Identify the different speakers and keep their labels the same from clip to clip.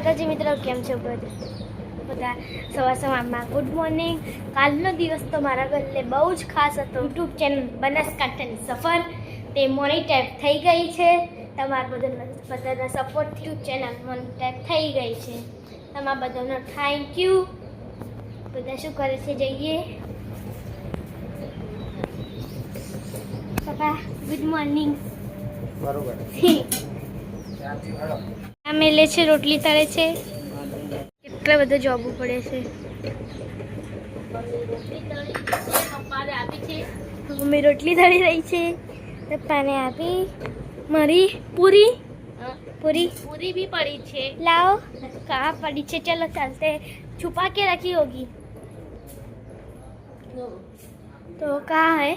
Speaker 1: માતાજી મિત્રો, કેમ છો બધા? સવારમાં ગુડ મોર્નિંગ. કાલનો દિવસ તો મારા ઘરે બહુ જ ખાસ હતો. યુટ્યુબ ચેનલ બનાસકાંઠાની સફર તે મોનિટાઈઝ થઈ ગઈ છે. તમારા બધાના સપોર્ટથી યુટ્યુબ ચેનલ મોનિટાઈઝ થઈ ગઈ છે. તમારા બધાનો થેન્ક યુ. બધા શું કરે છે જઈએ. પપ્પા ગુડ મોર્નિંગ.
Speaker 2: બરોબર
Speaker 1: આ મેલે છે, રોટલી તળે છે. કેટલા બધા જોબવું પડે છે. મમ્મી રોટલી તળી રહી છે. પપ્પાને આપી. મારી પૂરી પૂરી भी पड़ी છે. लाओ कहाँ पड़ी છે? चलो चलते. छुपा के रखी होगी तो कहाँ है?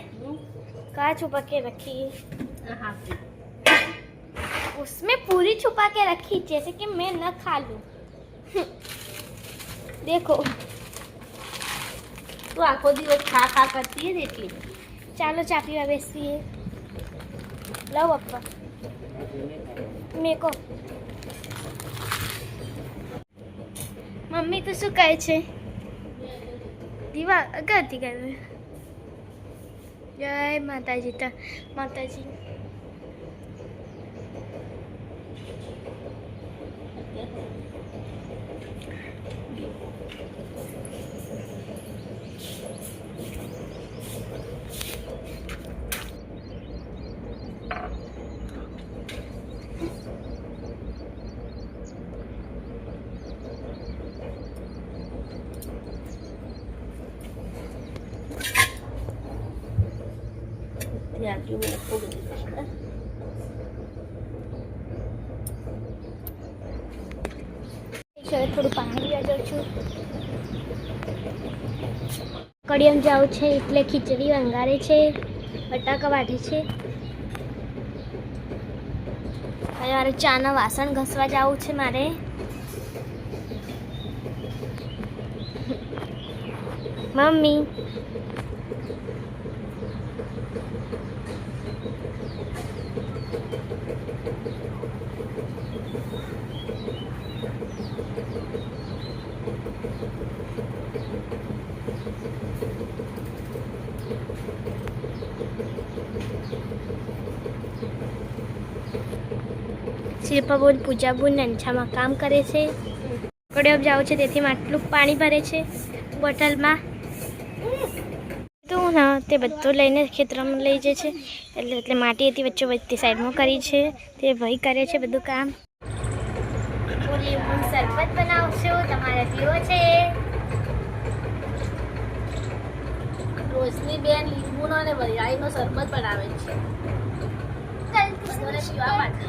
Speaker 1: कहाँ छुपा के रखी? उसमें पूरी छुपा के रखी जैसे कि मैं न खा लूं. देखो
Speaker 3: तो आखो દિવસ खा करती है એટલી.
Speaker 1: ચાલો ચા પીવા બેસીએ. લાવ પપ્પા મેકો. મમ્મી તો શું કહે છે? દીવા અગરતી કરે. જય માતાજી. માતાજી
Speaker 3: ત્યાંથી મેં ખૂબ દીધું.
Speaker 1: થોડું પાણી પીવા જાઉં છું. કડિયમ જાઉં છે એટલે ખીચડી વંગારે છે, બટાકા વાઢે છે. હવે મારે ચાના વાસણ ઘસવા જવું છે. મારે મમ્મી શિલ્પા બોન પૂજા બોન અંછામાં કામ કરે છે. કડિયમ જાવું છે તેથી આટલું પાણી ભરે છે બોટલમાં. તો ના તે બધું લઈને ખેતરમાં લઈ જાય છે. એટલે માટી હતી વચ્ચે વચ્ચે સાઈડમાં કરી છે. તે ભાઈ કરે છે બધું કામ. લીંબુ શરબત બનાવશો, તમારે પીવો છે?
Speaker 3: રોશની બેન લીંબુનો અને વરિયાળીનો શરબત બનાવે છે. બધાને પીવા માટે.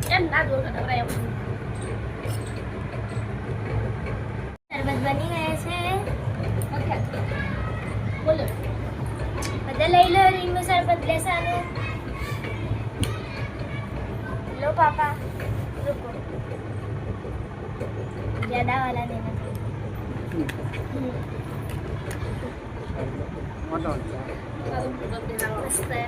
Speaker 3: કેમ ના જોર કરે એમ?
Speaker 1: શરબત બની ગયા છે.
Speaker 3: બોલો
Speaker 1: બધા લઈ લો લીંબુ શરબત લેસાનું. लो पापा रुको, ज्यादा वाला लेना था. मस्त है.